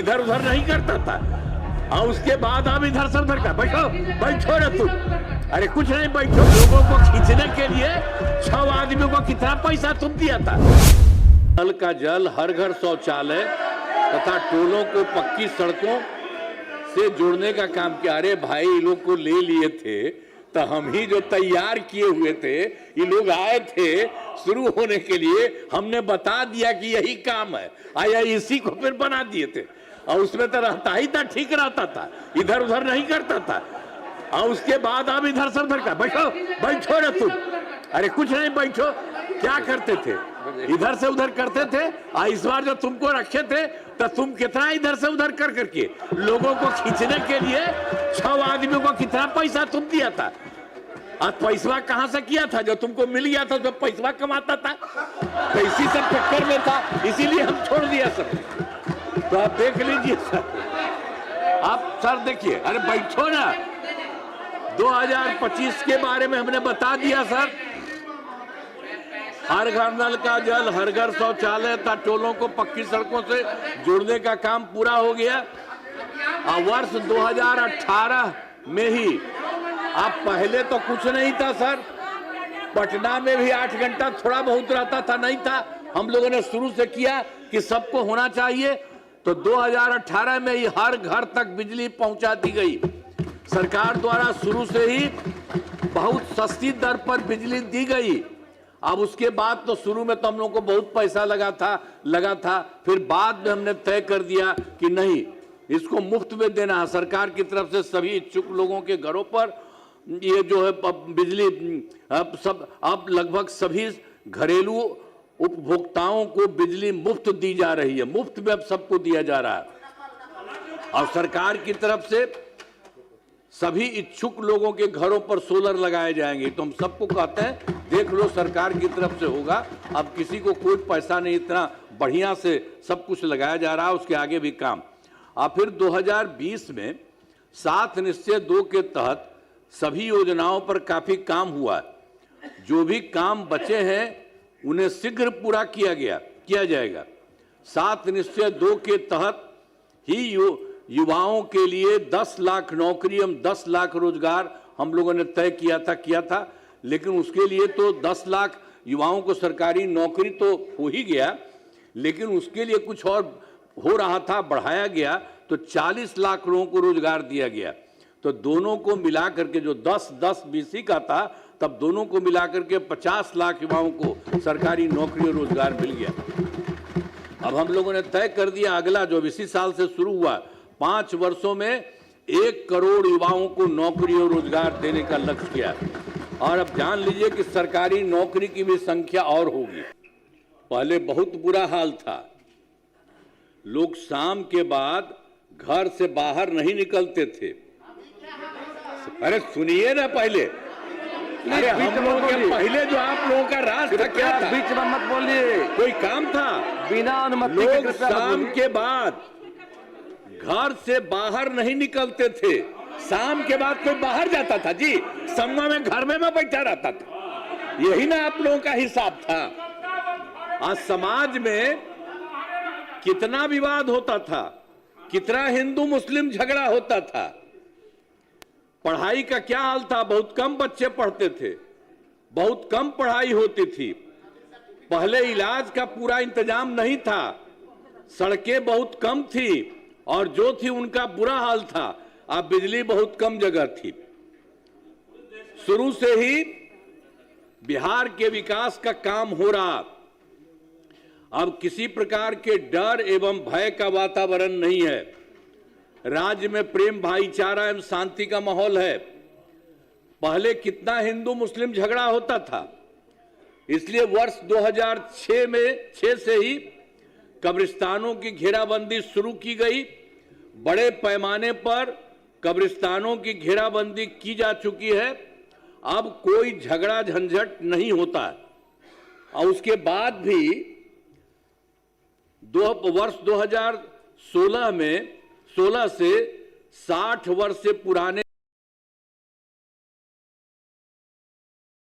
इधर उधर नहीं करता था। और उसके बाद अब इधर से उधर का बैठो बैठो ना तुम, अरे कुछ नहीं बैठो। लोगों को खींचने के लिए 6 आदमियों को कितना पैसा तुम दिया था? नल का जल, हर घर शौचालय तथा टोलों को पक्की सड़कों से जोड़ने का काम किया। अरे भाई, इन लोग को ले लिए थे तो हम ही जो तैयार किए हुए थे, ये लोग आए थे शुरू होने के लिए, हमने बता दिया कि यही काम है, आया इसी को फिर बना दिए थे। और उसमें तो रहता ही था, ठीक रहता था, इधर उधर नहीं करता था। और उसके बाद अब इधर से उधर का बैठो बैठो ना तुम, अरे कुछ नहीं बैठो। क्या करते थे? इधर से उधर करते थे। और इस बार जो तुमको रखे थे तो तुम कितना इधर से उधर कर करके लोगों को खींचने के लिए 6 आदमियों को कितना पैसा तुम दिया था? और पैसा कहां से किया था? जो तुमको मिल गया था तो पैसा कमाता था, पैसे सब चक्कर में था, इसीलिए हम छोड़ दिया सब। तो आप देख लीजिए सर, आप सर देखिए, अरे बैठो ना। 2025 के बारे में हमने बता दिया सर। हर घर नल का जल, हर घर शौचालय तथा टोलों को पक्की सड़कों से जोड़ने का काम पूरा हो गया। और वर्ष 2018 में ही, अब पहले तो कुछ नहीं था सर। पटना में भी 8 घंटा थोड़ा बहुत रहता था, नहीं था। हम लोगों ने शुरू से किया कि सबको होना चाहिए, तो 2018 में ही हर घर तक बिजली पहुंचा दी गई। सरकार द्वारा शुरू से ही बहुत सस्ती दर पर बिजली दी गई। अब उसके बाद तो शुरू में तो हम लोगों को बहुत पैसा लगा था, फिर बाद में हमने तय कर दिया कि नहीं, इसको मुफ्त में देना है। सरकार की तरफ से सभी इच्छुक लोगों के घरों पर ये जो है बिजली अब लगभग सभी घरेलू उपभोक्ताओं को बिजली मुफ्त दी जा रही है। मुफ्त में अब सबको दिया जा रहा है। और सरकार की तरफ से सभी इच्छुक लोगों के घरों पर सोलर लगाए जाएंगे। तो हम सबको कहते हैं, देख लो, सरकार की तरफ से होगा। अब किसी को कोई पैसा नहीं, इतना बढ़िया से सब कुछ लगाया जा रहा है, उसके आगे भी काम। और फिर 2020 में 7 निश्चय 2 के तहत सभी योजनाओं पर काफी काम हुआ। जो भी काम बचे हैं उन्हें शीघ्र पूरा किया जाएगा। 7 निश्चय 2 के तहत ही युवाओं के लिए 10 लाख नौकरी एवं 10 लाख रोजगार हम लोगों ने तय किया था। लेकिन उसके लिए तो 10 लाख युवाओं को सरकारी नौकरी तो हो ही गया, लेकिन उसके लिए कुछ और हो रहा था, बढ़ाया गया, तो 40 लाख लोगों को रोजगार दिया गया। तो दोनों को मिला करके, जो 10-10 बीसी का था, तब दोनों को मिला करके 50 लाख युवाओं को सरकारी नौकरी और रोजगार मिल गया। अब हम लोगों ने तय कर दिया, अगला जो इसी साल से शुरू हुआ, 5 वर्षों में 1 करोड़ युवाओं को नौकरी और रोजगार देने का लक्ष्य किया। और अब जान लीजिए कि सरकारी नौकरी की भी संख्या और होगी। पहले बहुत बुरा हाल था, लोग शाम के बाद घर से बाहर नहीं निकलते थे। अरे सुनिए ना, पहले, अरे हम लोगों के पहले जो आप लोगों का राज था, क्या था? बीच में मत बोलिए, कोई काम था? बिना अनुमति लोग शाम के बाद घर से बाहर नहीं निकलते थे। शाम के बाद कोई बाहर जाता था जी? सम्मा में घर में मैं बैठा रहता था। यही ना आप लोगों का हिसाब था। आज समाज में कितना विवाद होता था, कितना हिंदू मुस्लिम झगड़ा होता था। पढ़ाई का क्या हाल था? बहुत कम बच्चे पढ़ते थे, बहुत कम पढ़ाई होती थी। पहले इलाज का पूरा इंतजाम नहीं था, सड़कें बहुत कम थी, और जो थी उनका बुरा हाल था। अब बिजली बहुत कम जगह थी। शुरू से ही बिहार के विकास का काम हो रहा। अब किसी प्रकार के डर एवं भय का वातावरण नहीं है। राज्य में प्रेम, भाईचारा एवं शांति का माहौल है। पहले कितना हिंदू मुस्लिम झगड़ा होता था, इसलिए वर्ष 2006 से ही कब्रिस्तानों की घेराबंदी शुरू की गई। बड़े पैमाने पर कब्रिस्तानों की घेराबंदी की जा चुकी है। अब कोई झगड़ा झंझट नहीं होता। और उसके बाद भी वर्ष 2016 में 16 से 60 वर्ष से पुराने